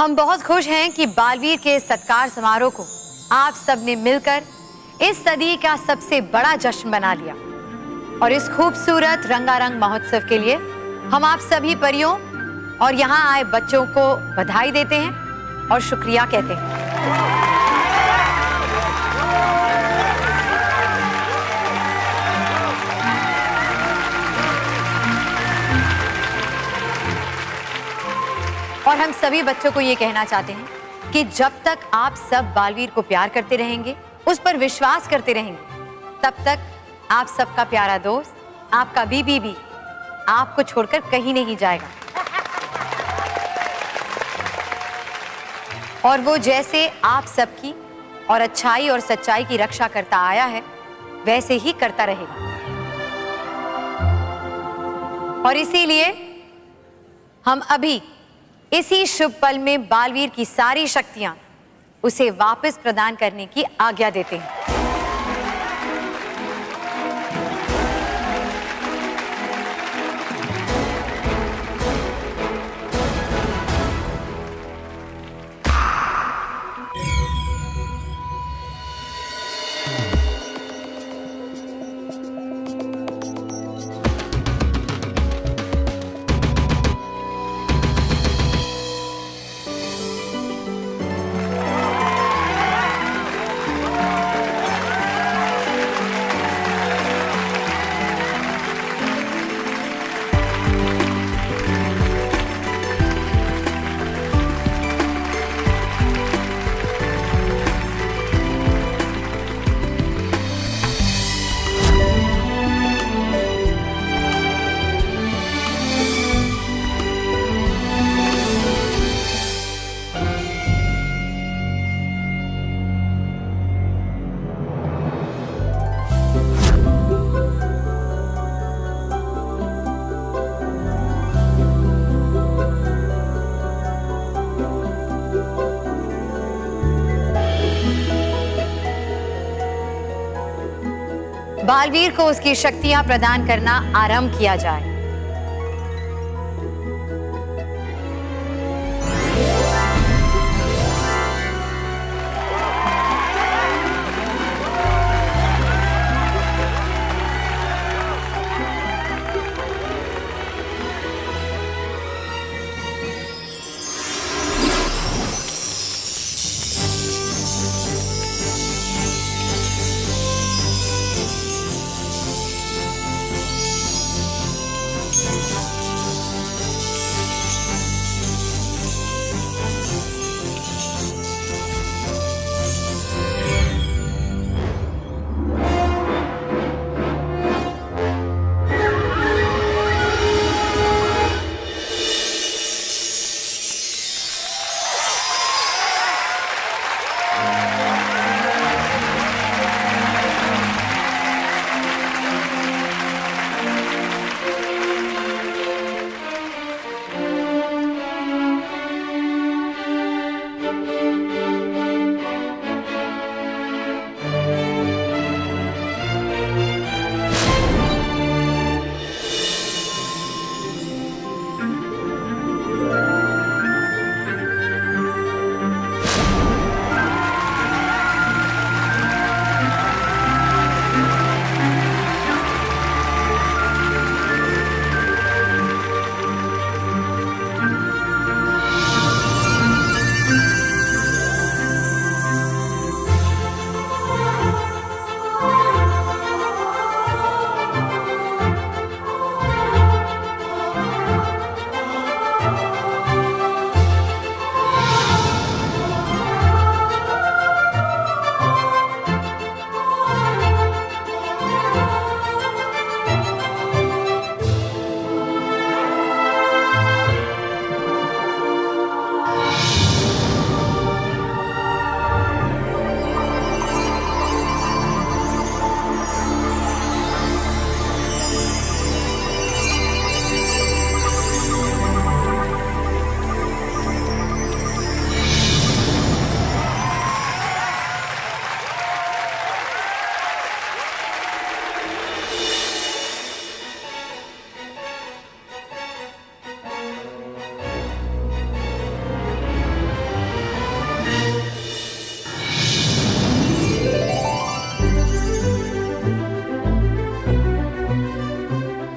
हम बहुत खुश हैं कि बालवीर के सत्कार समारोह को आप सब ने मिलकर इस सदी का सबसे बड़ा जश्न बना लिया। और इस खूबसूरत रंगारंग महोत्सव के लिए हम आप सभी परियों और यहाँ आए बच्चों को बधाई देते हैं और शुक्रिया कहते हैं। और हम सभी बच्चों को ये कहना चाहते हैं कि जब तक आप सब बालवीर को प्यार करते रहेंगे, उस पर विश्वास करते रहेंगे, तब तक आप सबका प्यारा दोस्त, आपका बीबी भी आपको छोड़कर कहीं नहीं जाएगा। और वो जैसे आप सबकी और अच्छाई और सच्चाई की रक्षा करता आया है, वैसे ही करता रहेगा। और इसीलिए हम अभी इसी शुभ पल में बालवीर की सारी शक्तियां उसे वापस प्रदान करने की आज्ञा देते हैं। बालवीर को उसकी शक्तियां प्रदान करना आरंभ किया जाए।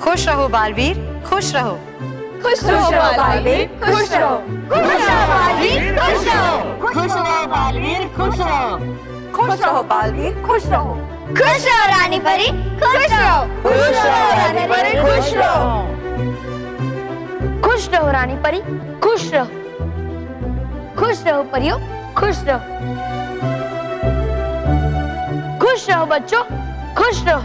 खुश रहो बालवीर, खुश रहो। खुश रहो बालवीर, खुश रहो। खुश रहो बालवीर, खुश रहो। खुश रहो बालवीर, खुश रहो। खुश रहो बालवीर, खुश रहो। खुश रहो रानी परी, खुश रहो। खुश रहो रानी परी, खुश रहो। खुश रहो रानी परी, खुश रहो। खुश रहो परियों, खुश रहो। खुश रहो बच्चों, खुश रहो।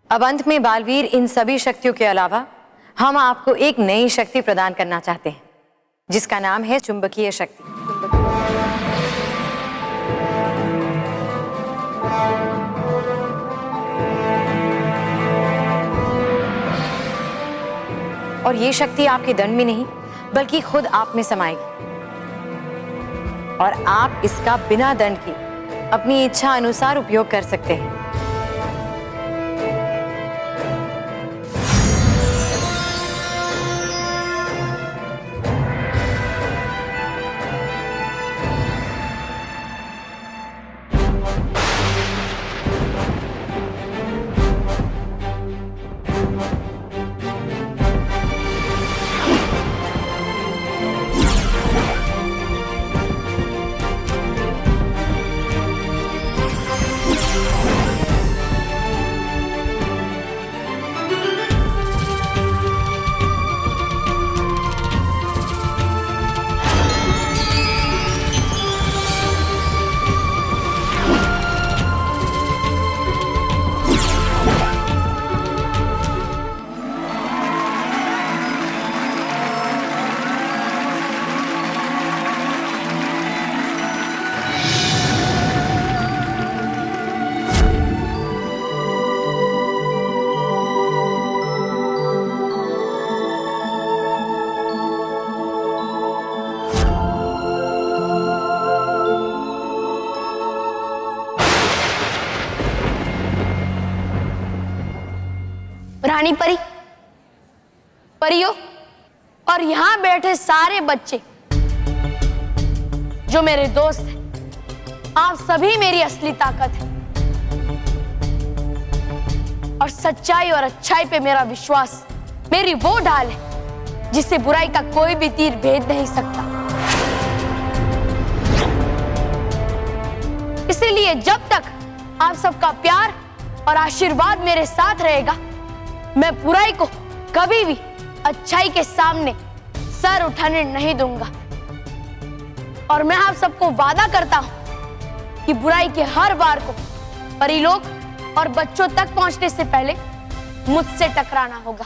अब अंत में बालवीर, इन सभी शक्तियों के अलावा हम आपको एक नई शक्ति प्रदान करना चाहते हैं, जिसका नाम है चुंबकीय शक्ति। और ये शक्ति आपके दंड में नहीं, बल्कि खुद आप में समाएगी, और आप इसका बिना दंड के अपनी इच्छा अनुसार उपयोग कर सकते हैं। रानी परी, परियों और यहाँ बैठे सारे बच्चे जो मेरे दोस्त हैं, आप सभी मेरी असली ताकत है। और सच्चाई और अच्छाई पे मेरा विश्वास मेरी वो ढाल है जिसे बुराई का कोई भी तीर भेद नहीं सकता। इसीलिए जब तक आप सबका प्यार और आशीर्वाद मेरे साथ रहेगा, मैं बुराई को कभी भी अच्छाई के सामने सर उठाने नहीं दूंगा। और मैं आप सबको वादा करता हूं कि बुराई के हर वार को परिलोक और बच्चों तक पहुंचने से पहले मुझसे टकराना होगा।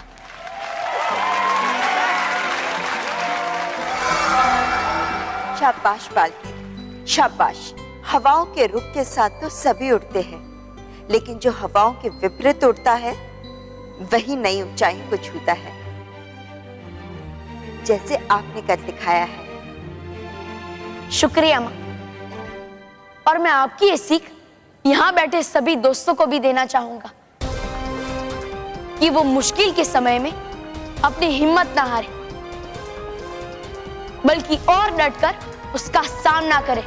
शाबाश बालवीर, शाबाश। हवाओं के रुख के साथ तो सभी उड़ते हैं, लेकिन जो हवाओं के विपरीत उड़ता है वही नई ऊंचाइयों को छूता है, जैसे आपने कर दिखाया है। शुक्रिया मां। और मैं आपकी ये सीख यहां बैठे सभी दोस्तों को भी देना चाहूंगा कि वो मुश्किल के समय में अपनी हिम्मत ना हारे, बल्कि और डटकर उसका सामना करें,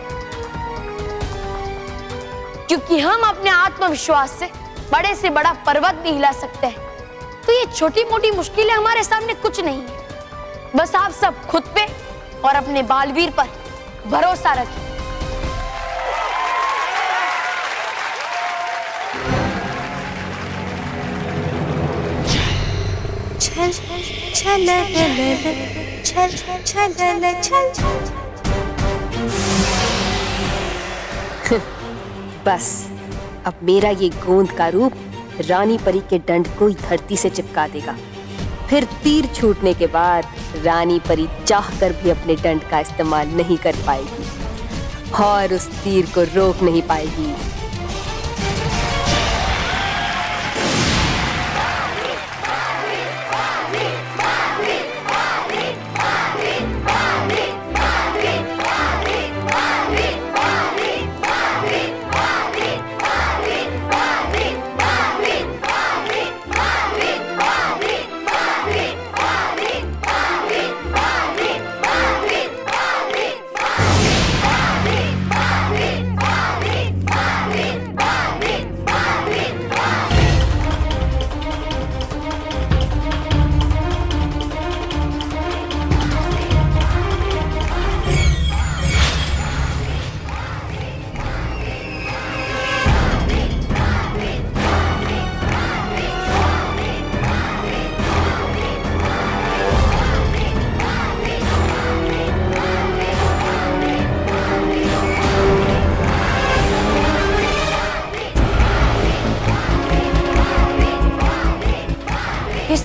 क्योंकि हम अपने आत्मविश्वास से बड़े से बड़ा पर्वत भी हिला सकते हैं। तो ये छोटी मोटी मुश्किलें हमारे सामने कुछ नहीं है। बस आप सब खुद पे और अपने बालवीर पर भरोसा रखें। छल छल छल छल छल। बस अब मेरा ये गोंद का रूप रानी परी के डंड को धरती से चिपका देगा। फिर तीर छूटने के बाद रानी परी चाहकर भी अपने डंड का इस्तेमाल नहीं कर पाएगी और उस तीर को रोक नहीं पाएगी।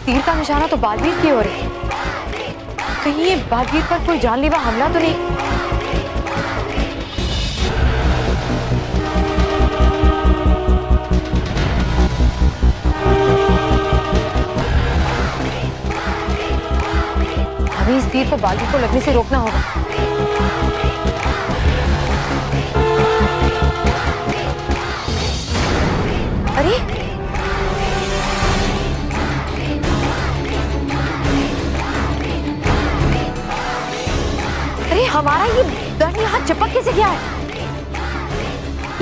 तीर का निशाना तो बालवीर की ओर है। कहीं ये बालवीर पर कोई जानलेवा हमला तो नहीं? हमें इस तीर को बालवीर को लगने से रोकना होगा। अरे अरे हमारा ये दंड यहाँ चिपक कैसे गया है?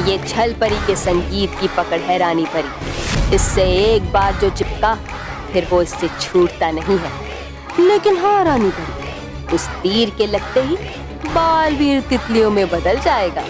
ये छल परी के संगीत की पकड़ है रानी परी। इससे एक बार जो चिपका फिर वो इससे छूटता नहीं है। लेकिन हाँ रानी परी, उस तीर के लगते ही बालवीर तितलियों में बदल जाएगा।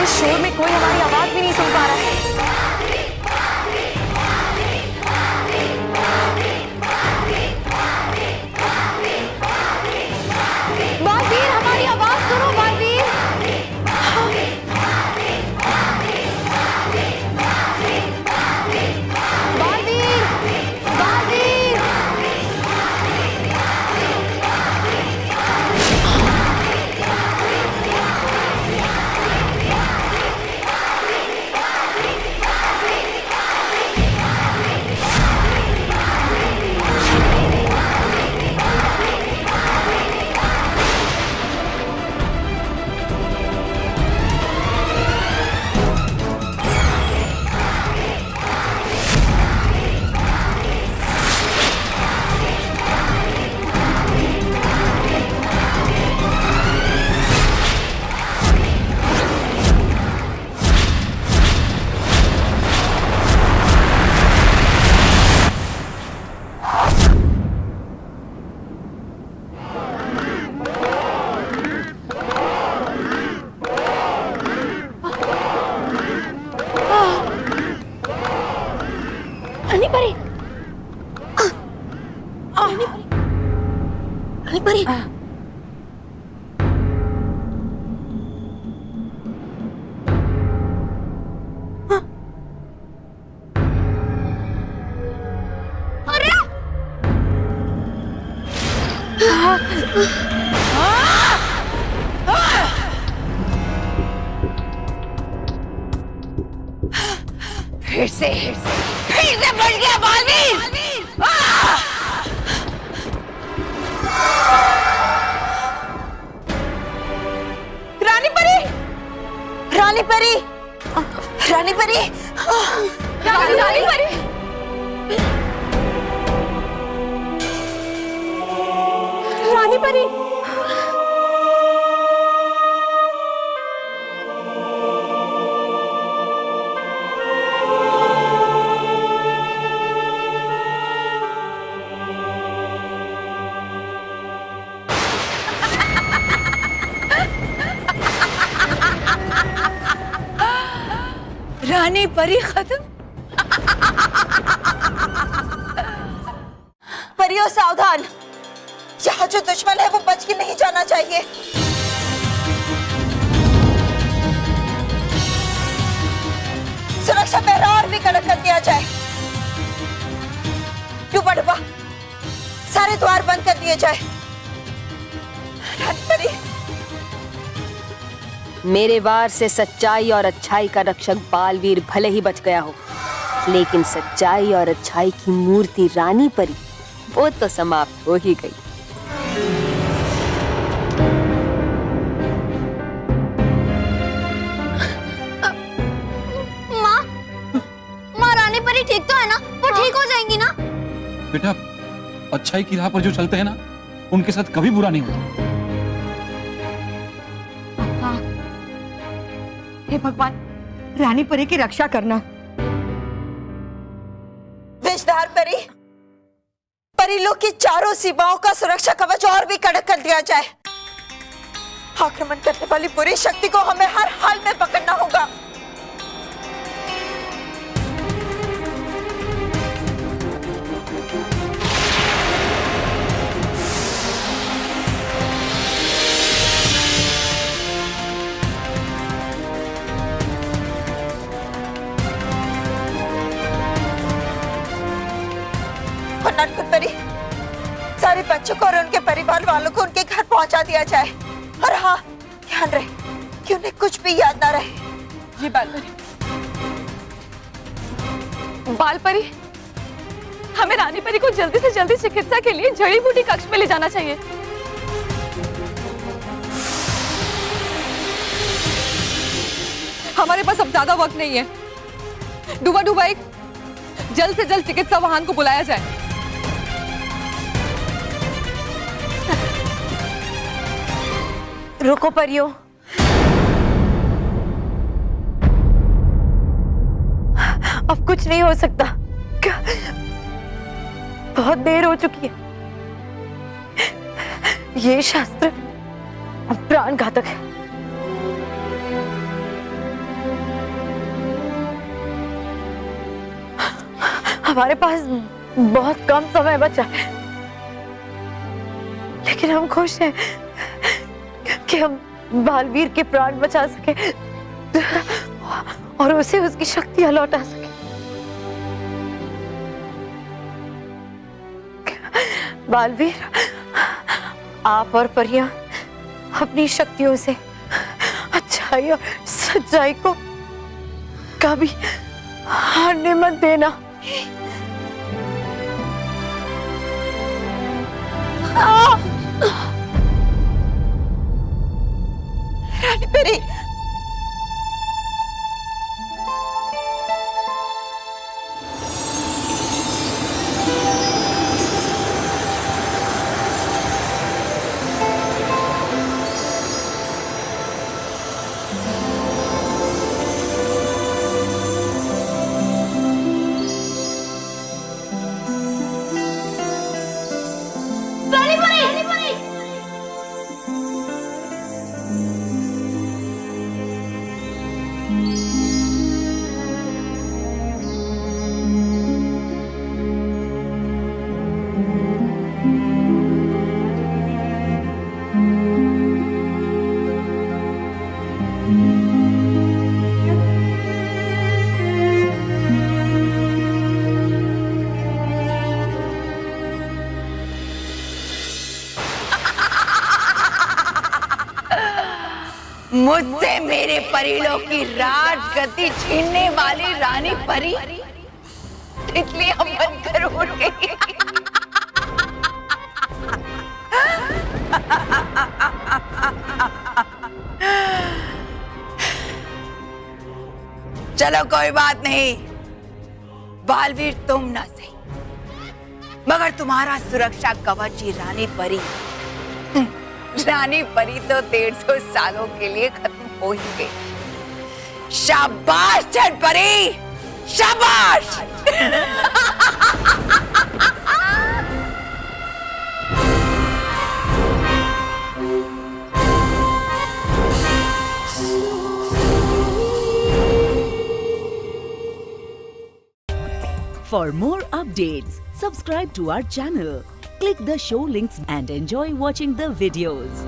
इस शोर में कोई हमारी आवाज भी नहीं सुन पा रहा है। बालवीर, हमारी आवाज सुनो बालवीर। बालवीर, बालवीर। रानी परी, रानी परी, अरे फिर से बढ़ गया बालवीर। रानी परी, रानी परी, रानी परी, रानी परी, रानी परी। रानी परी खत्म। परियों सावधान, यहाँ जो दुश्मन है वो बच के नहीं जाना चाहिए। सुरक्षा पहरा और भी कड़क कर दिया जाए। डूबा डूबा सारे द्वार बंद कर दिए जाए। रानी परी, मेरे वार से सच्चाई और अच्छाई का रक्षक बालवीर भले ही बच गया हो, लेकिन सच्चाई और अच्छाई की मूर्ति रानी परी वो तो समाप्त हो ही गई। माँ, रानी परी ठीक तो है ना? वो ठीक हो जाएंगी ना? बेटा, अच्छाई की राह पर जो चलते हैं ना, उनके साथ कभी बुरा नहीं होता। हे भगवान, रानी परी की रक्षा करना। विषधार परी, परिलोक की चारों सीमाओं का सुरक्षा कवच और भी कड़क कर दिया जाए। आक्रमण करने वाली बुरी शक्ति को हमें हर हाल में पकड़ना होगा। और नटकुट परी, सारे बच्चों को और उनके परिवार वालों को उनके घर पहुंचा दिया जाए। और हाँ, ध्यान रहे कि उन्हें कुछ भी याद ना रहे। जी बालपरी। बालपरी, हमें रानी परी को जल्दी से जल्दी चिकित्सा के लिए जड़ी बूटी कक्ष में ले जाना चाहिए। हमारे पास अब ज्यादा वक्त नहीं है। डूबा डूबा एक जल्द से जल्द चिकित्सा वाहन को बुलाया जाए। रुको परियों, अब कुछ नहीं हो सकता। बहुत देर हो चुकी है। ये शास्त्र प्राण घातक है। हमारे पास बहुत कम समय बचा है, लेकिन हम खुश हैं कि हम बालवीर के प्राण बचा सके और उसे उसकी शक्तियां लौटा सके। बालवीर, आप और परियां अपनी शक्तियों से अच्छाई और सच्चाई को कभी हारने मत देना। रानी परी, मुझसे मेरे परिलोक की राज गति छीनने वाली रानी परी तितली बनकर उड़ गई। चलो कोई बात नहीं, बालवीर तुम ना सही, मगर तुम्हारा सुरक्षा कवच ही रानी परी। रानी परी तो 150 सालों के लिए खत्म हो ही गई। शाबाश छठ परी, शाबाश। For more updates, subscribe to our channel, click the show links and enjoy watching the videos.